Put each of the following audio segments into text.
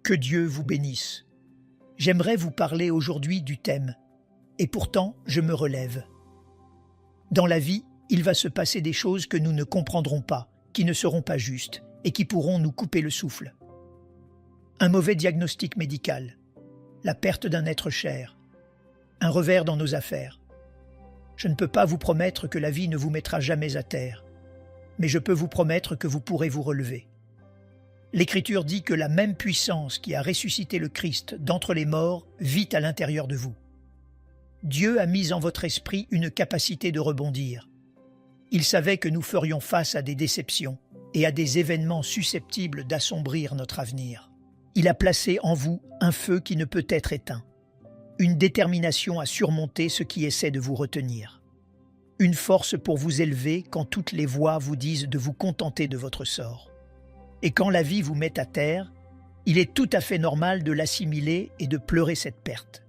Que Dieu vous bénisse. J'aimerais vous parler aujourd'hui du thème « Et pourtant, je me relève ». Dans la vie, il va se passer des choses que nous ne comprendrons pas, qui ne seront pas justes et qui pourront nous couper le souffle. Un mauvais diagnostic médical, la perte d'un être cher, un revers dans nos affaires. Je ne peux pas vous promettre que la vie ne vous mettra jamais à terre, mais je peux vous promettre que vous pourrez vous relever. L'Écriture dit que la même puissance qui a ressuscité le Christ d'entre les morts vit à l'intérieur de vous. Dieu a mis en votre esprit une capacité de rebondir. Il savait que nous ferions face à des déceptions et à des événements susceptibles d'assombrir notre avenir. Il a placé en vous un feu qui ne peut être éteint, une détermination à surmonter ce qui essaie de vous retenir, une force pour vous élever quand toutes les voix vous disent de vous contenter de votre sort. Et quand la vie vous met à terre, il est tout à fait normal de l'assimiler et de pleurer cette perte.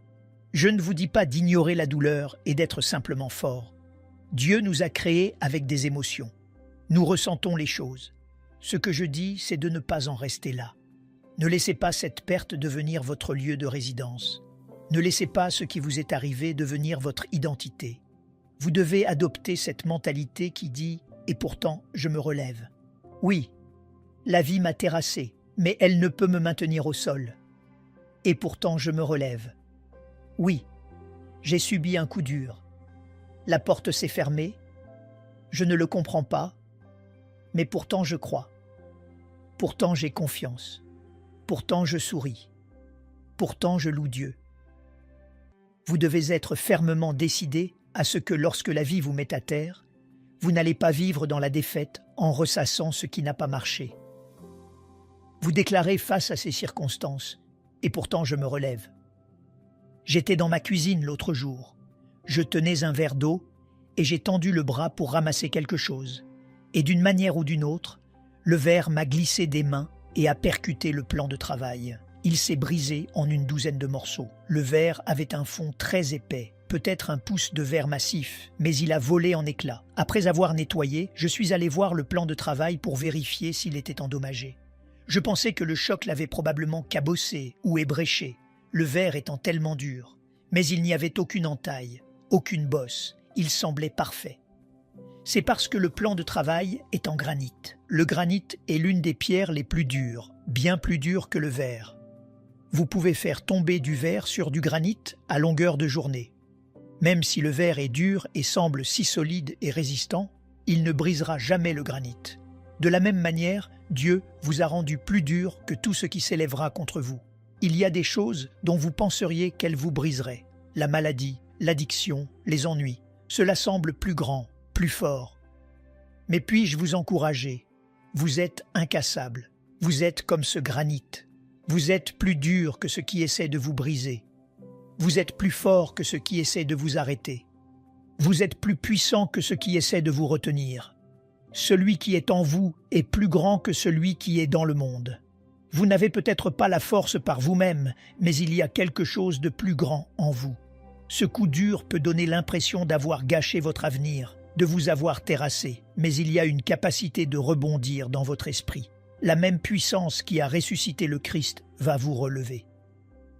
Je ne vous dis pas d'ignorer la douleur et d'être simplement fort. Dieu nous a créés avec des émotions. Nous ressentons les choses. Ce que je dis, c'est de ne pas en rester là. Ne laissez pas cette perte devenir votre lieu de résidence. Ne laissez pas ce qui vous est arrivé devenir votre identité. Vous devez adopter cette mentalité qui dit « Et pourtant, je me relève ». Oui, la vie m'a terrassé, mais elle ne peut me maintenir au sol. Et pourtant, je me relève. Oui, j'ai subi un coup dur. La porte s'est fermée. Je ne le comprends pas, mais pourtant je crois. Pourtant j'ai confiance. Pourtant je souris. Pourtant je loue Dieu. Vous devez être fermement décidé à ce que lorsque la vie vous met à terre, vous n'allez pas vivre dans la défaite en ressassant ce qui n'a pas marché. Vous déclarez face à ces circonstances, et pourtant je me relève. J'étais dans ma cuisine l'autre jour. Je tenais un verre d'eau et j'ai tendu le bras pour ramasser quelque chose. Et d'une manière ou d'une autre, le verre m'a glissé des mains et a percuté le plan de travail. Il s'est brisé en une douzaine de morceaux. Le verre avait un fond très épais, peut-être un pouce de verre massif, mais il a volé en éclats. Après avoir nettoyé, je suis allé voir le plan de travail pour vérifier s'il était endommagé. Je pensais que le choc l'avait probablement cabossé ou ébréché, le verre étant tellement dur. Mais il n'y avait aucune entaille, aucune bosse, il semblait parfait. C'est parce que le plan de travail est en granit. Le granit est l'une des pierres les plus dures, bien plus dure que le verre. Vous pouvez faire tomber du verre sur du granit à longueur de journée. Même si le verre est dur et semble si solide et résistant, il ne brisera jamais le granit. De la même manière, Dieu vous a rendu plus dur que tout ce qui s'élèvera contre vous. Il y a des choses dont vous penseriez qu'elles vous briseraient. La maladie, l'addiction, les ennuis. Cela semble plus grand, plus fort. Mais puis-je vous encourager? Vous êtes incassable. Vous êtes comme ce granit. Vous êtes plus dur que ce qui essaie de vous briser. Vous êtes plus fort que ce qui essaie de vous arrêter. Vous êtes plus puissant que ce qui essaie de vous retenir. Celui qui est en vous est plus grand que celui qui est dans le monde. Vous n'avez peut-être pas la force par vous-même, mais il y a quelque chose de plus grand en vous. Ce coup dur peut donner l'impression d'avoir gâché votre avenir, de vous avoir terrassé, mais il y a une capacité de rebondir dans votre esprit. La même puissance qui a ressuscité le Christ va vous relever.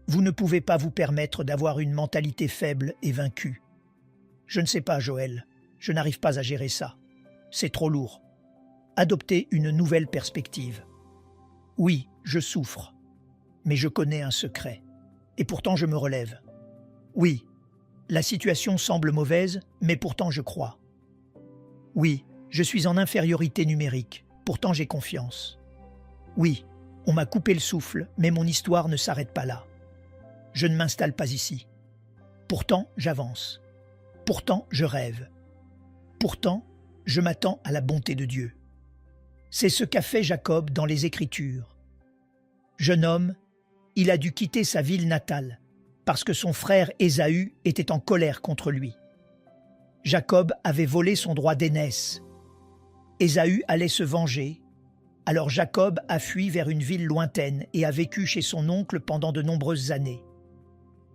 Vous ne pouvez pas vous permettre d'avoir une mentalité faible et vaincue. Je ne sais pas, Joël, je n'arrive pas à gérer ça. C'est trop lourd. Adoptez une nouvelle perspective. Oui, je souffre, mais je connais un secret. Et pourtant je me relève. Oui, la situation semble mauvaise, mais pourtant je crois. Oui, je suis en infériorité numérique, pourtant j'ai confiance. Oui, on m'a coupé le souffle, mais mon histoire ne s'arrête pas là. Je ne m'installe pas ici. Pourtant, j'avance. Pourtant, je rêve. Pourtant, je m'attends à la bonté de Dieu. C'est ce qu'a fait Jacob dans les Écritures. Jeune homme, il a dû quitter sa ville natale parce que son frère Ésaü était en colère contre lui. Jacob avait volé son droit d'aînesse. Ésaü allait se venger. Alors Jacob a fui vers une ville lointaine et a vécu chez son oncle pendant de nombreuses années.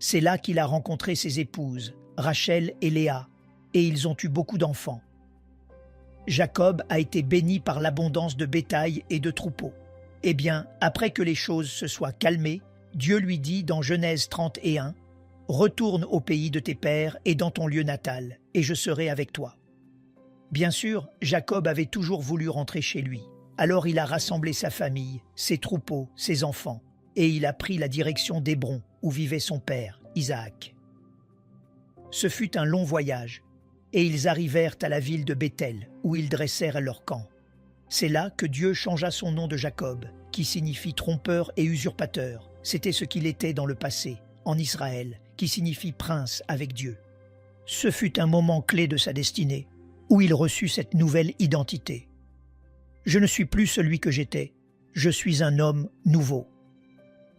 C'est là qu'il a rencontré ses épouses, Rachel et Léa, et ils ont eu beaucoup d'enfants. Jacob a été béni par l'abondance de bétail et de troupeaux. Eh bien, après que les choses se soient calmées, Dieu lui dit dans Genèse 31, « Retourne au pays de tes pères et dans ton lieu natal, et je serai avec toi. » Bien sûr, Jacob avait toujours voulu rentrer chez lui. Alors il a rassemblé sa famille, ses troupeaux, ses enfants, et il a pris la direction d'Hébron, où vivait son père, Isaac. Ce fut un long voyage, et ils arrivèrent à la ville de Béthel, où ils dressèrent leur camp. C'est là que Dieu changea son nom de Jacob, qui signifie trompeur et usurpateur. C'était ce qu'il était dans le passé, en Israël, qui signifie prince avec Dieu. Ce fut un moment clé de sa destinée, où il reçut cette nouvelle identité. Je ne suis plus celui que j'étais, je suis un homme nouveau.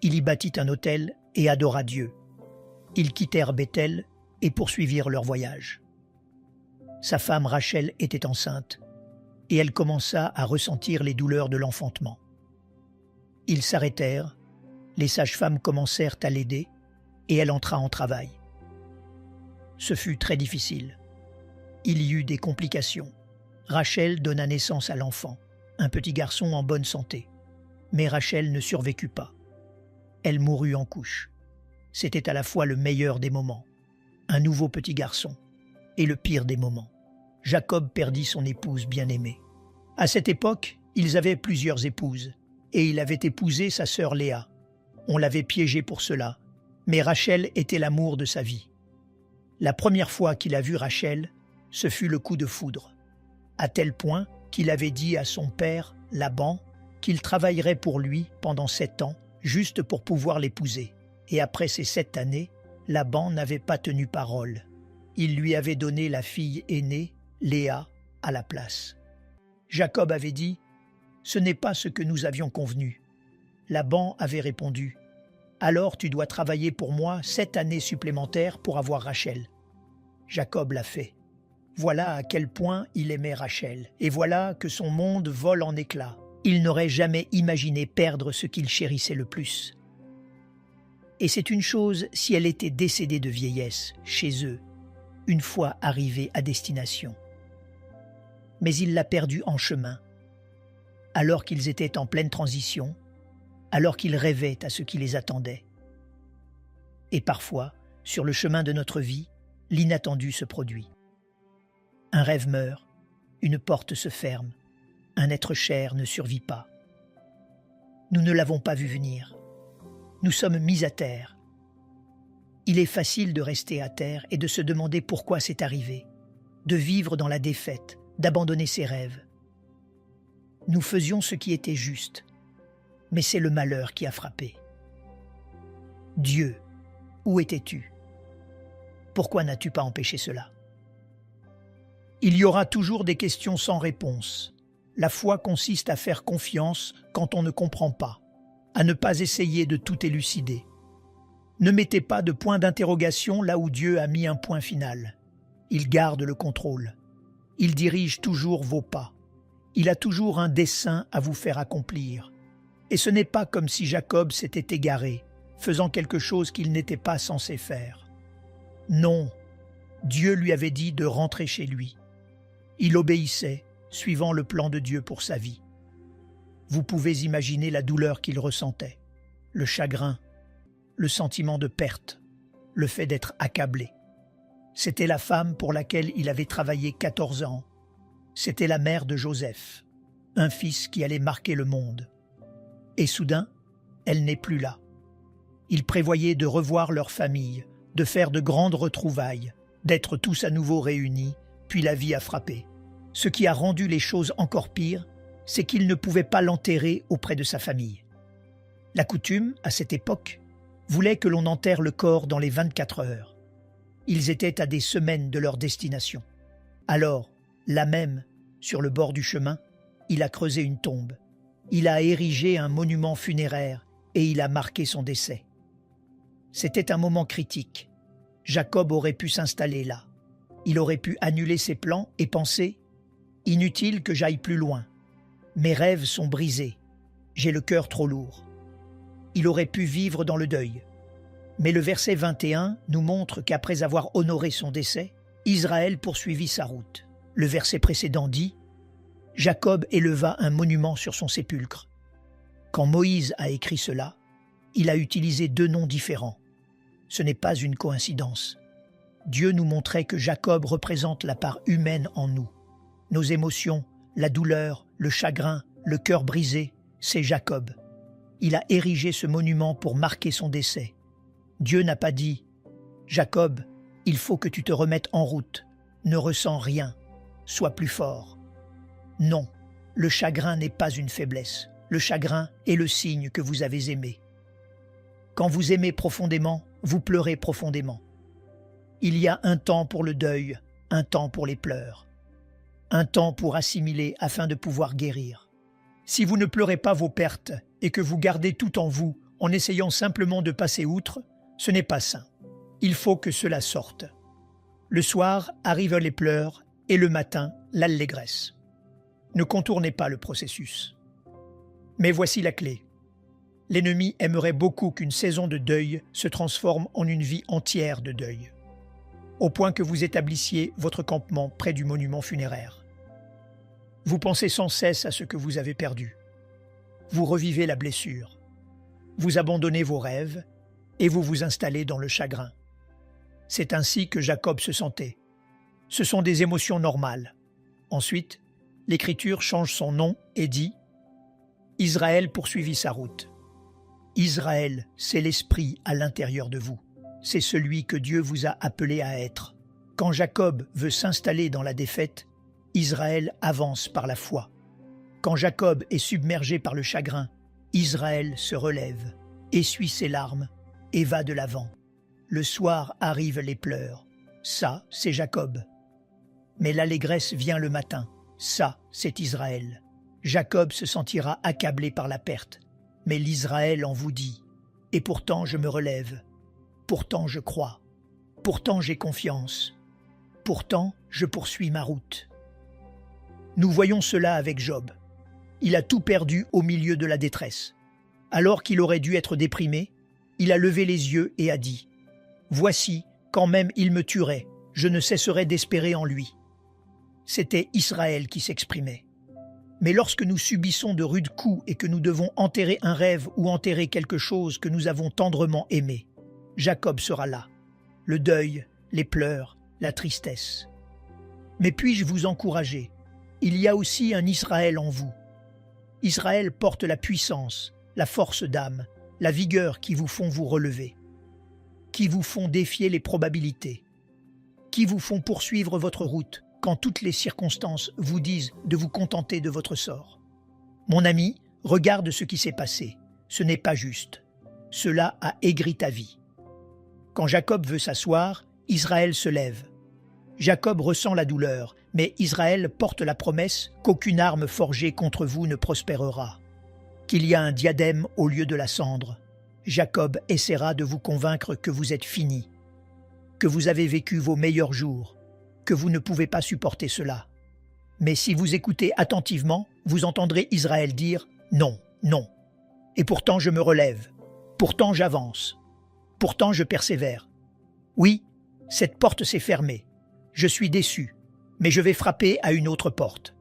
Il y bâtit un autel et adora Dieu. Ils quittèrent Béthel et poursuivirent leur voyage. Sa femme Rachel était enceinte, et elle commença à ressentir les douleurs de l'enfantement. Ils s'arrêtèrent, les sages-femmes commencèrent à l'aider, et elle entra en travail. Ce fut très difficile. Il y eut des complications. Rachel donna naissance à l'enfant, un petit garçon en bonne santé. Mais Rachel ne survécut pas. Elle mourut en couche. C'était à la fois le meilleur des moments, un nouveau petit garçon, et le pire des moments. Jacob perdit son épouse bien-aimée. À cette époque, ils avaient plusieurs épouses, et il avait épousé sa sœur Léa. On l'avait piégé pour cela, mais Rachel était l'amour de sa vie. La première fois qu'il a vu Rachel, ce fut le coup de foudre, à tel point qu'il avait dit à son père, Laban, qu'il travaillerait pour lui pendant 7 ans, juste pour pouvoir l'épouser. Et après ces 7 années, Laban n'avait pas tenu parole. Il lui avait donné la fille aînée, Léa, à la place. Jacob avait dit « Ce n'est pas ce que nous avions convenu ». Laban avait répondu « Alors tu dois travailler pour moi 7 années supplémentaires pour avoir Rachel. » Jacob l'a fait. Voilà à quel point il aimait Rachel, et voilà que son monde vole en éclats. Il n'aurait jamais imaginé perdre ce qu'il chérissait le plus. Et c'est une chose si elle était décédée de vieillesse, chez eux, une fois arrivée à destination. Mais il l'a perdue en chemin, alors qu'ils étaient en pleine transition, alors qu'ils rêvaient à ce qui les attendait. Et parfois, sur le chemin de notre vie, l'inattendu se produit. Un rêve meurt, une porte se ferme, un être cher ne survit pas. Nous ne l'avons pas vu venir. Nous sommes mis à terre. Il est facile de rester à terre et de se demander pourquoi c'est arrivé, de vivre dans la défaite, d'abandonner ses rêves. Nous faisions ce qui était juste, mais c'est le malheur qui a frappé. Dieu, où étais-tu? Pourquoi n'as-tu pas empêché cela? Il y aura toujours des questions sans réponse. La foi consiste à faire confiance quand on ne comprend pas, à ne pas essayer de tout élucider. Ne mettez pas de point d'interrogation là où Dieu a mis un point final. Il garde le contrôle. Il dirige toujours vos pas. Il a toujours un dessein à vous faire accomplir. Et ce n'est pas comme si Jacob s'était égaré, faisant quelque chose qu'il n'était pas censé faire. Non, Dieu lui avait dit de rentrer chez lui. Il obéissait, suivant le plan de Dieu pour sa vie. Vous pouvez imaginer la douleur qu'il ressentait, le chagrin, le sentiment de perte, le fait d'être accablé. C'était la femme pour laquelle il avait travaillé 14 ans. C'était la mère de Joseph, un fils qui allait marquer le monde. Et soudain, elle n'est plus là. Ils prévoyaient de revoir leur famille, de faire de grandes retrouvailles, d'être tous à nouveau réunis, puis la vie a frappé. Ce qui a rendu les choses encore pires, c'est qu'il ne pouvait pas l'enterrer auprès de sa famille. La coutume, à cette époque, voulait que l'on enterre le corps dans les 24 heures. Ils étaient à des semaines de leur destination. Alors, là même, sur le bord du chemin, il a creusé une tombe. Il a érigé un monument funéraire et il a marqué son décès. C'était un moment critique. Jacob aurait pu s'installer là. Il aurait pu annuler ses plans et penser « Inutile que j'aille plus loin. Mes rêves sont brisés. J'ai le cœur trop lourd. » Il aurait pu vivre dans le deuil. Mais le verset 21 nous montre qu'après avoir honoré son décès, Israël poursuivit sa route. Le verset précédent dit « Jacob éleva un monument sur son sépulcre. » Quand Moïse a écrit cela, il a utilisé 2 noms différents. Ce n'est pas une coïncidence. Dieu nous montrait que Jacob représente la part humaine en nous. Nos émotions, la douleur, le chagrin, le cœur brisé, c'est Jacob. Il a érigé ce monument pour marquer son décès. Dieu n'a pas dit « Jacob, il faut que tu te remettes en route, ne ressens rien, sois plus fort ». Non, le chagrin n'est pas une faiblesse. Le chagrin est le signe que vous avez aimé. Quand vous aimez profondément, vous pleurez profondément. Il y a un temps pour le deuil, un temps pour les pleurs, un temps pour assimiler afin de pouvoir guérir. Si vous ne pleurez pas vos pertes et que vous gardez tout en vous en essayant simplement de passer outre, ce n'est pas sain. Il faut que cela sorte. Le soir arrivent les pleurs et le matin, l'allégresse. Ne contournez pas le processus. Mais voici la clé. L'ennemi aimerait beaucoup qu'une saison de deuil se transforme en une vie entière de deuil, au point que vous établissiez votre campement près du monument funéraire. Vous pensez sans cesse à ce que vous avez perdu. Vous revivez la blessure. Vous abandonnez vos rêves et vous vous installez dans le chagrin. C'est ainsi que Jacob se sentait. Ce sont des émotions normales. Ensuite, l'Écriture change son nom et dit « Israël poursuivit sa route ». Israël, c'est l'esprit à l'intérieur de vous. C'est celui que Dieu vous a appelé à être. Quand Jacob veut s'installer dans la défaite, Israël avance par la foi. Quand Jacob est submergé par le chagrin, Israël se relève, essuie ses larmes et va de l'avant. Le soir arrivent les pleurs. Ça, c'est Jacob. Mais l'allégresse vient le matin. Ça, c'est Israël. Jacob se sentira accablé par la perte. Mais l'Israël en vous dit « Et pourtant je me relève, pourtant je crois, pourtant j'ai confiance, pourtant je poursuis ma route. » Nous voyons cela avec Job. Il a tout perdu au milieu de la détresse. Alors qu'il aurait dû être déprimé, il a levé les yeux et a dit « Voici, quand même il me tuerait, je ne cesserai d'espérer en lui. » C'était Israël qui s'exprimait. Mais lorsque nous subissons de rudes coups et que nous devons enterrer un rêve ou enterrer quelque chose que nous avons tendrement aimé, Jacob sera là. Le deuil, les pleurs, la tristesse. Mais puis-je vous encourager? Il y a aussi un Israël en vous. Israël porte la puissance, la force d'âme, la vigueur qui vous font vous relever, qui vous font défier les probabilités, qui vous font poursuivre votre route quand toutes les circonstances vous disent de vous contenter de votre sort. Mon ami, regarde ce qui s'est passé. Ce n'est pas juste. Cela a aigri ta vie. Quand Jacob veut s'asseoir, Israël se lève. Jacob ressent la douleur, mais Israël porte la promesse qu'aucune arme forgée contre vous ne prospérera, qu'il y a un diadème au lieu de la cendre. Jacob essaiera de vous convaincre que vous êtes fini, que vous avez vécu vos meilleurs jours, que vous ne pouvez pas supporter cela. Mais si vous écoutez attentivement, vous entendrez Israël dire « Non, non. Et pourtant je me relève. Pourtant j'avance. Pourtant je persévère. Oui, cette porte s'est fermée. Je suis déçu, mais je vais frapper à une autre porte. »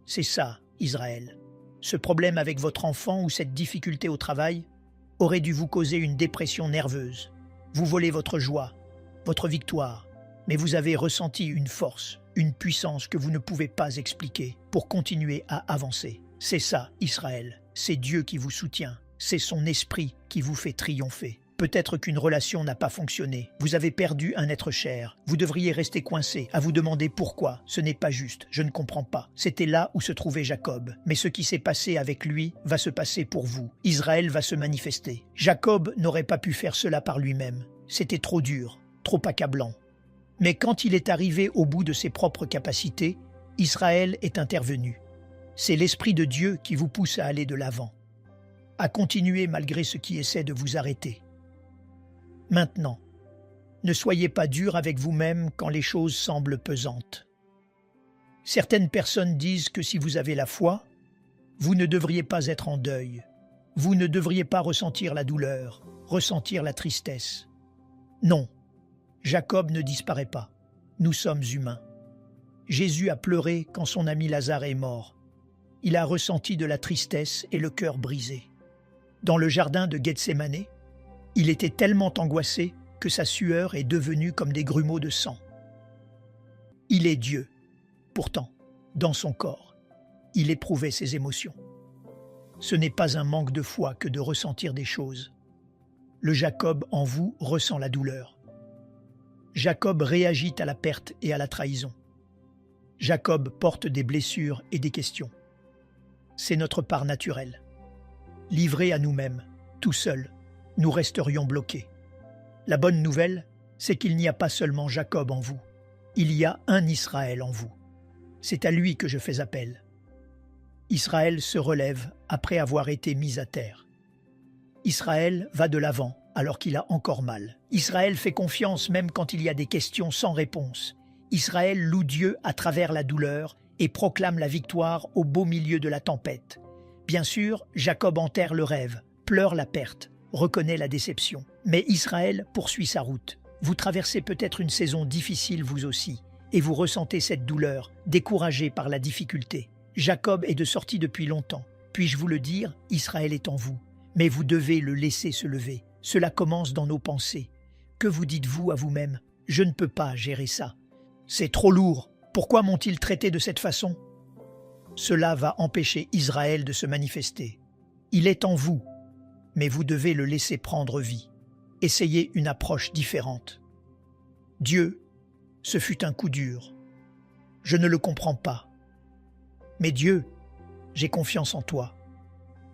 C'est ça, Israël. Ce problème avec votre enfant ou cette difficulté au travail aurait dû vous causer une dépression nerveuse. Vous volez votre joie, votre victoire, mais vous avez ressenti une force, une puissance que vous ne pouvez pas expliquer pour continuer à avancer. C'est ça, Israël. C'est Dieu qui vous soutient. C'est son esprit qui vous fait triompher. Peut-être qu'une relation n'a pas fonctionné. Vous avez perdu un être cher. Vous devriez rester coincé, à vous demander pourquoi. Ce n'est pas juste. Je ne comprends pas. C'était là où se trouvait Jacob. Mais ce qui s'est passé avec lui va se passer pour vous. Israël va se manifester. Jacob n'aurait pas pu faire cela par lui-même. C'était trop dur, trop accablant. Mais quand il est arrivé au bout de ses propres capacités, Israël est intervenu. C'est l'Esprit de Dieu qui vous pousse à aller de l'avant, à continuer malgré ce qui essaie de vous arrêter. Maintenant, ne soyez pas dur avec vous-même quand les choses semblent pesantes. Certaines personnes disent que si vous avez la foi, vous ne devriez pas être en deuil, vous ne devriez pas ressentir la douleur, ressentir la tristesse. Non. Jacob ne disparaît pas. Nous sommes humains. Jésus a pleuré quand son ami Lazare est mort. il a ressenti de la tristesse et le cœur brisé. Dans le jardin de Gethsémané, il était tellement angoissé que sa sueur est devenue comme des grumeaux de sang. Il est Dieu. Pourtant, dans son corps, il éprouvait ses émotions. Ce n'est pas un manque de foi que de ressentir des choses. Le Jacob en vous ressent la douleur. Jacob réagit à la perte et à la trahison. Jacob porte des blessures et des questions. C'est notre part naturelle. Livrés à nous-mêmes, tout seuls, nous resterions bloqués. La bonne nouvelle, c'est qu'il n'y a pas seulement Jacob en vous. Il y a un Israël en vous. C'est à lui que je fais appel. Israël se relève après avoir été mis à terre. Israël va de l'avant alors qu'il a encore mal. Israël fait confiance même quand il y a des questions sans réponse. Israël loue Dieu à travers la douleur et proclame la victoire au beau milieu de la tempête. Bien sûr, Jacob enterre le rêve, pleure la perte, reconnaît la déception. Mais Israël poursuit sa route. Vous traversez peut-être une saison difficile vous aussi, et vous ressentez cette douleur, découragé par la difficulté. Jacob est de sortie depuis longtemps. Puis-je vous le dire, Israël est en vous. Mais vous devez le laisser se lever. Cela commence dans nos pensées. Que vous dites-vous à vous-même? Je ne peux pas gérer ça. C'est trop lourd. Pourquoi m'ont-ils traité de cette façon? Cela va empêcher Israël de se manifester. Il est en vous, mais vous devez le laisser prendre vie. Essayez une approche différente. Dieu, ce fut un coup dur. Je ne le comprends pas. Mais Dieu, j'ai confiance en toi.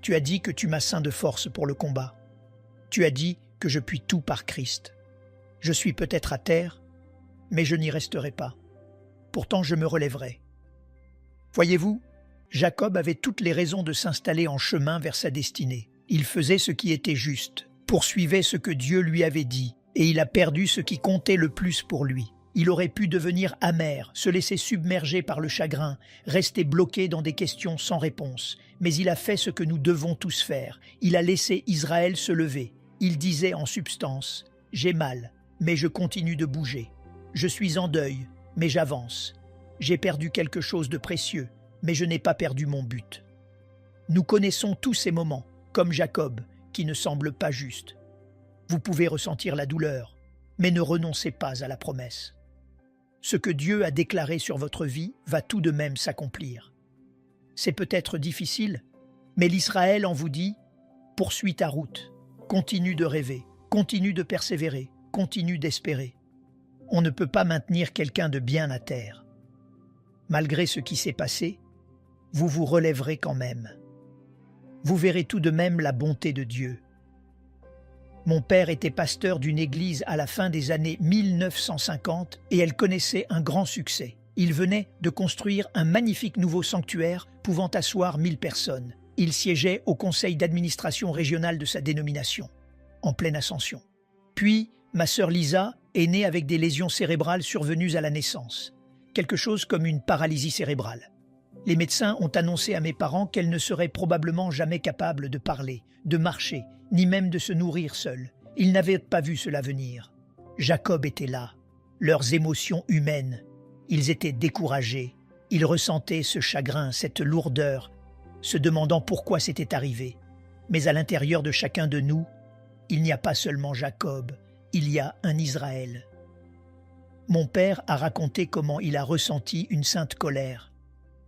Tu as dit que tu m'as ceint de force pour le combat. Tu as dit que je puis tout par Christ. Je suis peut-être à terre, mais je n'y resterai pas. Pourtant je me relèverai. Voyez-vous, Jacob avait toutes les raisons de s'installer en chemin vers sa destinée. Il faisait ce qui était juste, poursuivait ce que Dieu lui avait dit, et il a perdu ce qui comptait le plus pour lui. Il aurait pu devenir amer, se laisser submerger par le chagrin, rester bloqué dans des questions sans réponse. Mais il a fait ce que nous devons tous faire. Il a laissé Israël se lever. Il disait en substance, « J'ai mal, mais je continue de bouger. Je suis en deuil, mais j'avance. J'ai perdu quelque chose de précieux, mais je n'ai pas perdu mon but. » Nous connaissons tous ces moments, comme Jacob, qui ne semble pas juste. Vous pouvez ressentir la douleur, mais ne renoncez pas à la promesse. Ce que Dieu a déclaré sur votre vie va tout de même s'accomplir. C'est peut-être difficile, mais l'Israël en vous dit « Poursuis ta route, continue de rêver, continue de persévérer, continue d'espérer. » On ne peut pas maintenir quelqu'un de bien à terre. Malgré ce qui s'est passé, vous vous relèverez quand même. Vous verrez tout de même la bonté de Dieu. Mon père était pasteur d'une église à la fin des années 1950 et elle connaissait un grand succès. Il venait de construire un magnifique nouveau sanctuaire pouvant asseoir 1000 personnes. Il siégeait au conseil d'administration régional de sa dénomination, en pleine ascension. Puis, ma sœur Lisa est née avec des lésions cérébrales survenues à la naissance, quelque chose comme une paralysie cérébrale. Les médecins ont annoncé à mes parents qu'elle ne serait probablement jamais capable de parler, de marcher, ni même de se nourrir seule. Ils n'avaient pas vu cela venir. Jacob était là, leurs émotions humaines. Ils étaient découragés. Ils ressentaient ce chagrin, cette lourdeur, se demandant pourquoi c'était arrivé. Mais à l'intérieur de chacun de nous, il n'y a pas seulement Jacob, il y a un Israël. Mon père a raconté comment il a ressenti une sainte colère.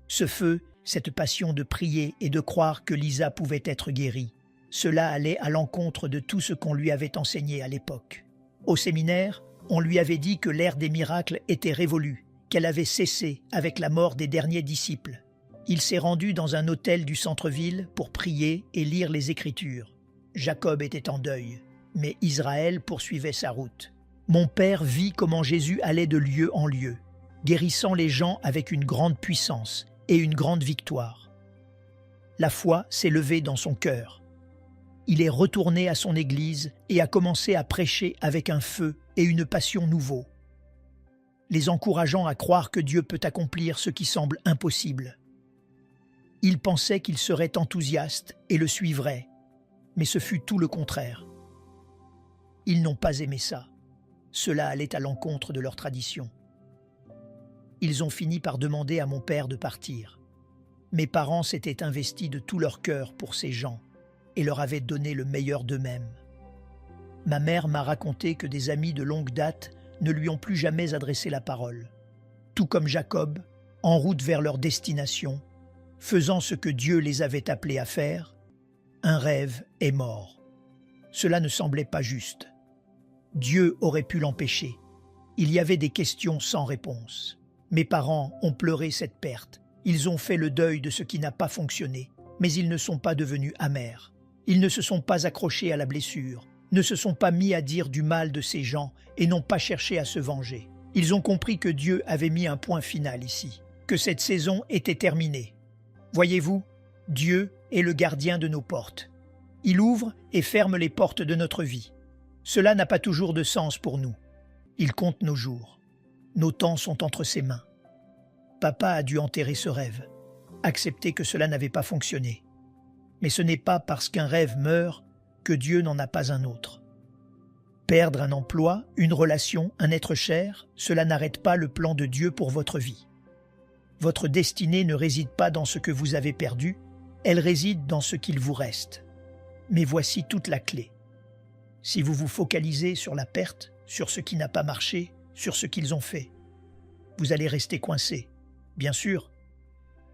Ce feu, cette passion de prier et de croire que Lisa pouvait être guérie, cela allait à l'encontre de tout ce qu'on lui avait enseigné à l'époque. Au séminaire, on lui avait dit que l'ère des miracles était révolue, qu'elle avait cessé avec la mort des derniers disciples. Il s'est rendu dans un hôtel du centre-ville pour prier et lire les Écritures. Jacob était en deuil, mais Israël poursuivait sa route. Mon père vit comment Jésus allait de lieu en lieu, guérissant les gens avec une grande puissance et une grande victoire. La foi s'est levée dans son cœur. Il est retourné à son église et a commencé à prêcher avec un feu et une passion nouveaux, les encourageant à croire que Dieu peut accomplir ce qui semble impossible. Il pensait qu'ils seraient enthousiastes et le suivraient, mais ce fut tout le contraire. Ils n'ont pas aimé ça. Cela allait à l'encontre de leur tradition. Ils ont fini par demander à mon père de partir. Mes parents s'étaient investis de tout leur cœur pour ces gens et leur avaient donné le meilleur d'eux-mêmes. Ma mère m'a raconté que des amis de longue date ne lui ont plus jamais adressé la parole. Tout comme Jacob, en route vers leur destination, faisant ce que Dieu les avait appelés à faire, un rêve est mort. Cela ne semblait pas juste. Dieu aurait pu l'empêcher. Il y avait des questions sans réponse. Mes parents ont pleuré cette perte. Ils ont fait le deuil de ce qui n'a pas fonctionné, mais ils ne sont pas devenus amers. Ils ne se sont pas accrochés à la blessure, ne se sont pas mis à dire du mal de ces gens et n'ont pas cherché à se venger. Ils ont compris que Dieu avait mis un point final ici, que cette saison était terminée. Voyez-vous, Dieu est le gardien de nos portes. Il ouvre et ferme les portes de notre vie. Cela n'a pas toujours de sens pour nous. Il compte nos jours. Nos temps sont entre ses mains. Papa a dû enterrer ce rêve, accepter que cela n'avait pas fonctionné. Mais ce n'est pas parce qu'un rêve meurt que Dieu n'en a pas un autre. Perdre un emploi, une relation, un être cher, cela n'arrête pas le plan de Dieu pour votre vie. Votre destinée ne réside pas dans ce que vous avez perdu, elle réside dans ce qu'il vous reste. Mais voici toute la clé. Si vous vous focalisez sur la perte, sur ce qui n'a pas marché, sur ce qu'ils ont fait, vous allez rester coincé. Bien sûr,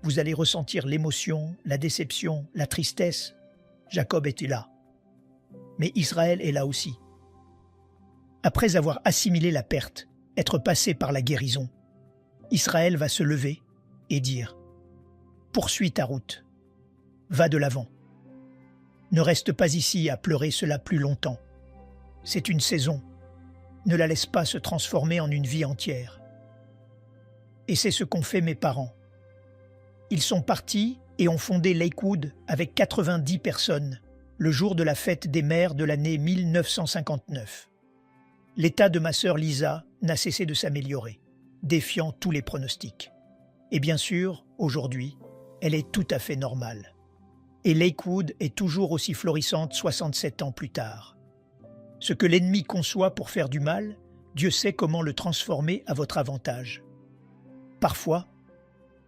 vous allez ressentir l'émotion, la déception, la tristesse. Jacob était là. Mais Israël est là aussi. Après avoir assimilé la perte, être passé par la guérison, Israël va se lever et dire « Poursuis ta route, va de l'avant. Ne reste pas ici à pleurer cela plus longtemps. C'est une saison. Ne la laisse pas se transformer en une vie entière. » Et c'est ce qu'ont fait mes parents. Ils sont partis et ont fondé Lakewood avec 90 personnes, le jour de la fête des mères de l'année 1959. L'état de ma sœur Lisa n'a cessé de s'améliorer, défiant tous les pronostics. Et bien sûr, aujourd'hui, elle est tout à fait normale. Et Lakewood est toujours aussi florissante 67 ans plus tard. Ce que l'ennemi conçoit pour faire du mal, Dieu sait comment le transformer à votre avantage. Parfois,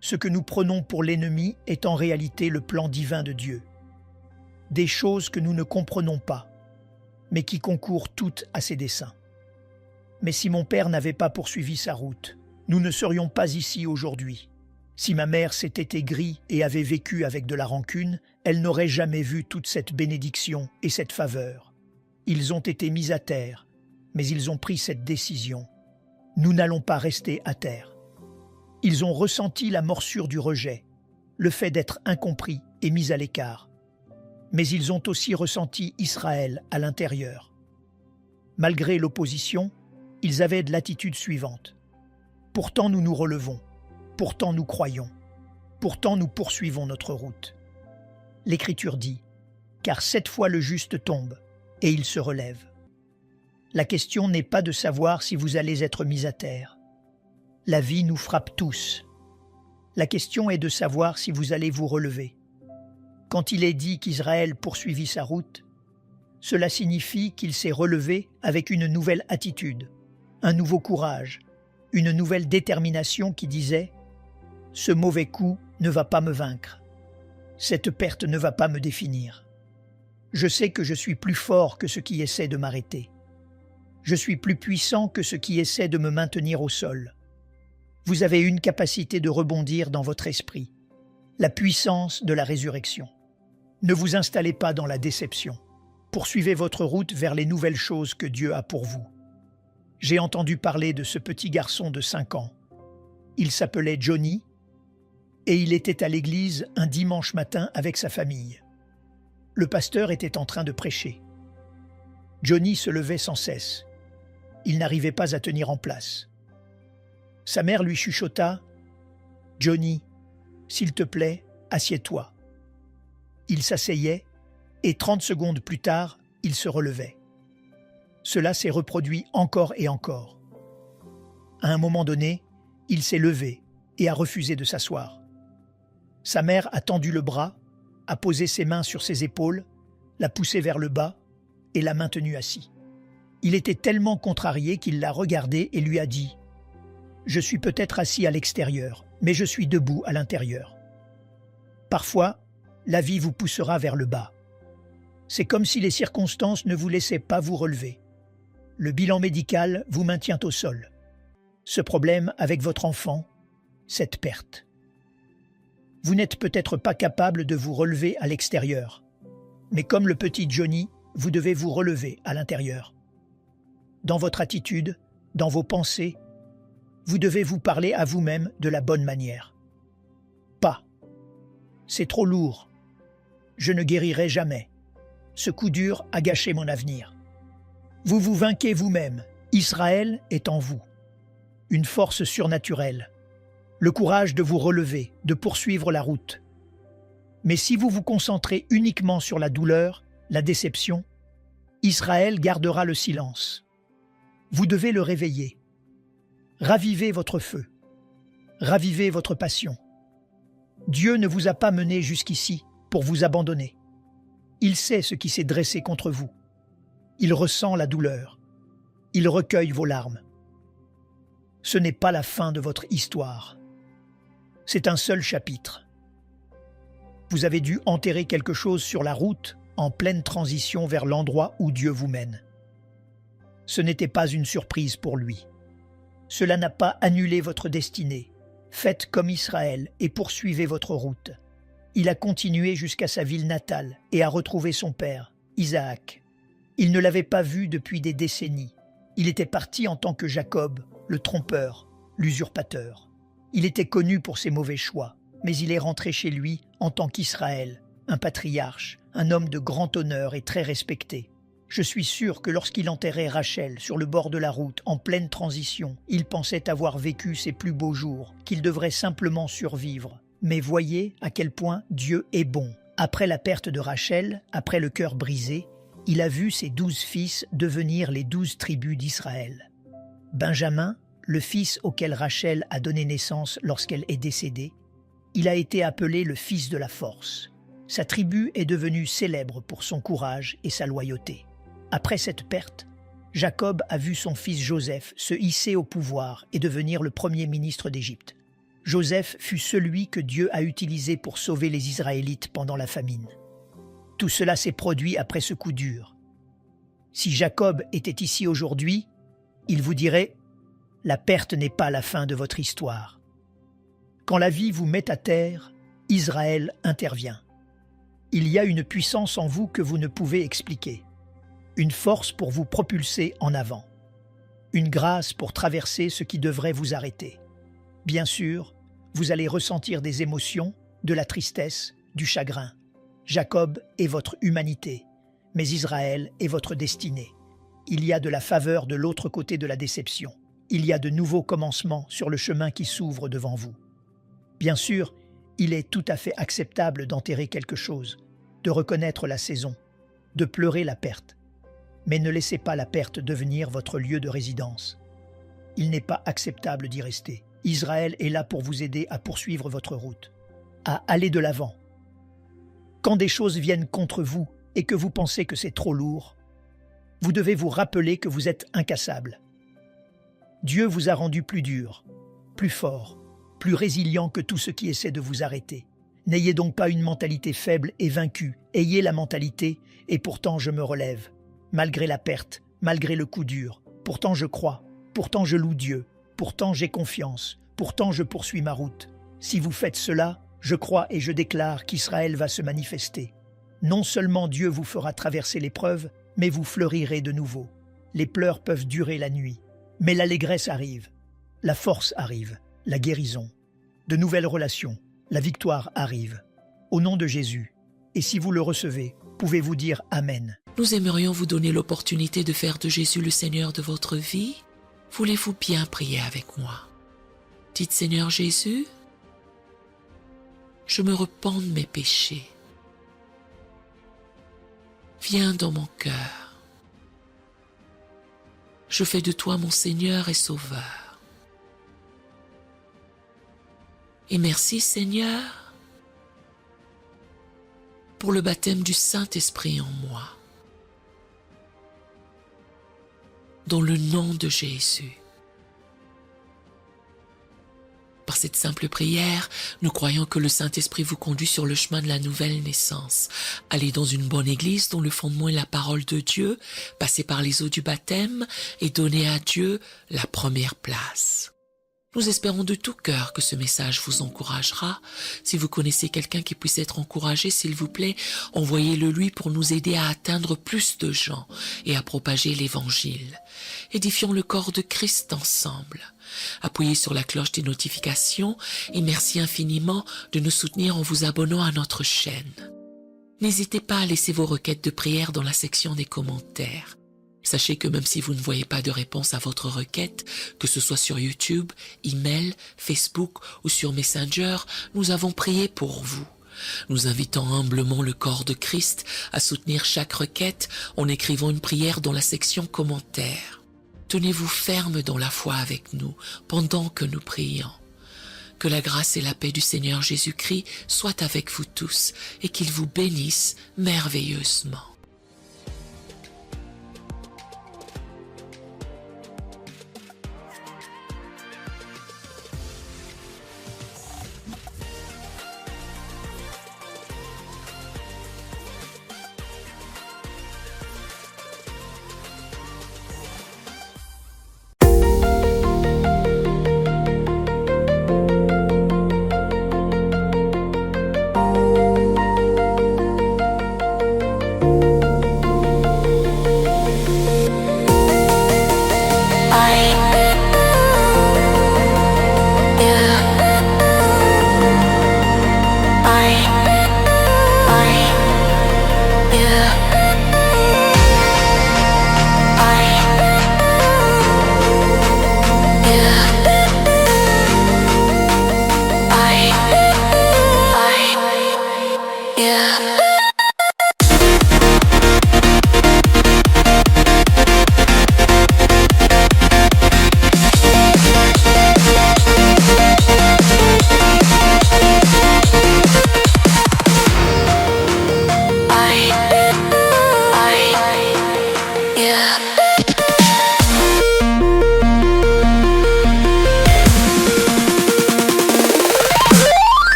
ce que nous prenons pour l'ennemi est en réalité le plan divin de Dieu. Des choses que nous ne comprenons pas, mais qui concourent toutes à ses desseins. Mais si mon père n'avait pas poursuivi sa route, nous ne serions pas ici aujourd'hui. Si ma mère s'était aigrie et avait vécu avec de la rancune, elle n'aurait jamais vu toute cette bénédiction et cette faveur. Ils ont été mis à terre, mais ils ont pris cette décision. Nous n'allons pas rester à terre. Ils ont ressenti la morsure du rejet, le fait d'être incompris et mis à l'écart. Mais ils ont aussi ressenti Israël à l'intérieur. Malgré l'opposition, ils avaient de l'attitude suivante. Pourtant nous nous relevons, pourtant nous croyons, pourtant nous poursuivons notre route. L'Écriture dit « Car 7 fois le juste tombe, et il se relève ». La question n'est pas de savoir si vous allez être mis à terre. La vie nous frappe tous. La question est de savoir si vous allez vous relever. Quand il est dit qu'Israël poursuivit sa route, cela signifie qu'il s'est relevé avec une nouvelle attitude, un nouveau courage, une nouvelle détermination qui disait « Ce mauvais coup ne va pas me vaincre. Cette perte ne va pas me définir. Je sais que je suis plus fort que ce qui essaie de m'arrêter. Je suis plus puissant que ce qui essaie de me maintenir au sol. » Vous avez une capacité de rebondir dans votre esprit, la puissance de la résurrection. Ne vous installez pas dans la déception. Poursuivez votre route vers les nouvelles choses que Dieu a pour vous. J'ai entendu parler de ce petit garçon de 5 ans. Il s'appelait Johnny et il était à l'église un dimanche matin avec sa famille. Le pasteur était en train de prêcher. Johnny se levait sans cesse. Il n'arrivait pas à tenir en place. Sa mère lui chuchota « Johnny, s'il te plaît, assieds-toi ». Il s'asseyait et 30 secondes plus tard, il se relevait. Cela s'est reproduit encore et encore. À un moment donné, il s'est levé et a refusé de s'asseoir. Sa mère a tendu le bras, a posé ses mains sur ses épaules, l'a poussé vers le bas et l'a maintenu assis. Il était tellement contrarié qu'il l'a regardé et lui a dit « Je suis peut-être assis à l'extérieur, mais je suis debout à l'intérieur. Parfois, la vie vous poussera vers le bas. C'est comme si les circonstances ne vous laissaient pas vous relever. Le bilan médical vous maintient au sol. Ce problème avec votre enfant, cette perte. Vous n'êtes peut-être pas capable de vous relever à l'extérieur, mais comme le petit Johnny, vous devez vous relever à l'intérieur. Dans votre attitude, dans vos pensées, vous devez vous parler à vous-même de la bonne manière. Pas. C'est trop lourd. Je ne guérirai jamais. Ce coup dur a gâché mon avenir. Vous vous vainquez vous-même. Israël est en vous. Une force surnaturelle. Le courage de vous relever, de poursuivre la route. Mais si vous vous concentrez uniquement sur la douleur, la déception, Israël gardera le silence. Vous devez le réveiller. Ravivez votre feu. Ravivez votre passion. Dieu ne vous a pas mené jusqu'ici pour vous abandonner. Il sait ce qui s'est dressé contre vous. Il ressent la douleur. Il recueille vos larmes. Ce n'est pas la fin de votre histoire. C'est un seul chapitre. Vous avez dû enterrer quelque chose sur la route en pleine transition vers l'endroit où Dieu vous mène. Ce n'était pas une surprise pour lui. Cela n'a pas annulé votre destinée. Faites comme Israël et poursuivez votre route. Il a continué jusqu'à sa ville natale et a retrouvé son père, Isaac. Il ne l'avait pas vu depuis des décennies. Il était parti en tant que Jacob, le trompeur, l'usurpateur. Il était connu pour ses mauvais choix, mais il est rentré chez lui en tant qu'Israël, un patriarche, un homme de grand honneur et très respecté. Je suis sûr que lorsqu'il enterrait Rachel sur le bord de la route, en pleine transition, il pensait avoir vécu ses plus beaux jours, qu'il devrait simplement survivre. Mais voyez à quel point Dieu est bon. Après la perte de Rachel, après le cœur brisé, il a vu ses 12 fils devenir les 12 tribus d'Israël. Benjamin, le fils auquel Rachel a donné naissance lorsqu'elle est décédée, il a été appelé le fils de la force. Sa tribu est devenue célèbre pour son courage et sa loyauté. Après cette perte, Jacob a vu son fils Joseph se hisser au pouvoir et devenir le premier ministre d'Égypte. Joseph fut celui que Dieu a utilisé pour sauver les Israélites pendant la famine. Tout cela s'est produit après ce coup dur. Si Jacob était ici aujourd'hui, il vous dirait « La perte n'est pas la fin de votre histoire ». Quand la vie vous met à terre, Israël intervient. Il y a une puissance en vous que vous ne pouvez expliquer. Une force pour vous propulser en avant. Une grâce pour traverser ce qui devrait vous arrêter. Bien sûr, vous allez ressentir des émotions, de la tristesse, du chagrin. Jacob est votre humanité, mais Israël est votre destinée. Il y a de la faveur de l'autre côté de la déception. Il y a de nouveaux commencements sur le chemin qui s'ouvre devant vous. Bien sûr, il est tout à fait acceptable d'enterrer quelque chose, de reconnaître la saison, de pleurer la perte. Mais ne laissez pas la perte devenir votre lieu de résidence. Il n'est pas acceptable d'y rester. Israël est là pour vous aider à poursuivre votre route, à aller de l'avant. Quand des choses viennent contre vous et que vous pensez que c'est trop lourd, vous devez vous rappeler que vous êtes incassable. Dieu vous a rendu plus dur, plus fort, plus résilient que tout ce qui essaie de vous arrêter. N'ayez donc pas une mentalité faible et vaincue. Ayez la mentalité « et pourtant je me relève ». Malgré la perte, malgré le coup dur, pourtant je crois, pourtant je loue Dieu, pourtant j'ai confiance, pourtant je poursuis ma route. Si vous faites cela, je crois et je déclare qu'Israël va se manifester. Non seulement Dieu vous fera traverser l'épreuve, mais vous fleurirez de nouveau. Les pleurs peuvent durer la nuit, mais l'allégresse arrive, la force arrive, la guérison, de nouvelles relations, la victoire arrive. Au nom de Jésus, et si vous le recevez, pouvez-vous dire Amen. Nous aimerions vous donner l'opportunité de faire de Jésus le Seigneur de votre vie. Voulez-vous bien prier avec moi? Dites Seigneur Jésus, je me repens de mes péchés. Viens dans mon cœur. Je fais de toi mon Seigneur et Sauveur. Et merci Seigneur pour le baptême du Saint-Esprit en moi. Dans le nom de Jésus. Parce cette simple prière, nous croyons que le Saint-Esprit vous conduit sur le chemin de la nouvelle naissance. Allez dans une bonne église dont le fondement est la parole de Dieu, passez par les eaux du baptême et donnez à Dieu la première place. Nous espérons de tout cœur que ce message vous encouragera. Si vous connaissez quelqu'un qui puisse être encouragé, s'il vous plaît, envoyez-le lui pour nous aider à atteindre plus de gens et à propager l'Évangile. Édifions le corps de Christ ensemble. Appuyez sur la cloche des notifications et merci infiniment de nous soutenir en vous abonnant à notre chaîne. N'hésitez pas à laisser vos requêtes de prière dans la section des commentaires. Sachez que même si vous ne voyez pas de réponse à votre requête, que ce soit sur YouTube, email, Facebook ou sur Messenger, nous avons prié pour vous. Nous invitons humblement le corps de Christ à soutenir chaque requête en écrivant une prière dans la section commentaires. Tenez-vous ferme dans la foi avec nous pendant que nous prions. Que la grâce et la paix du Seigneur Jésus-Christ soient avec vous tous et qu'il vous bénisse merveilleusement.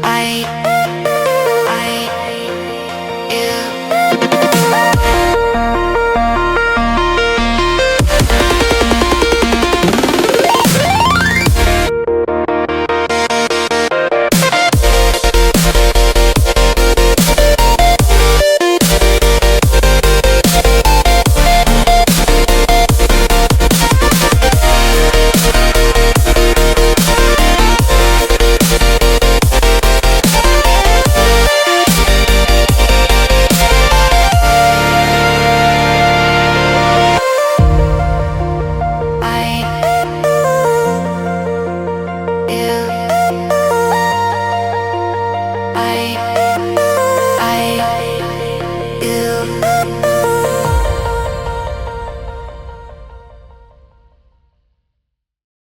I, you.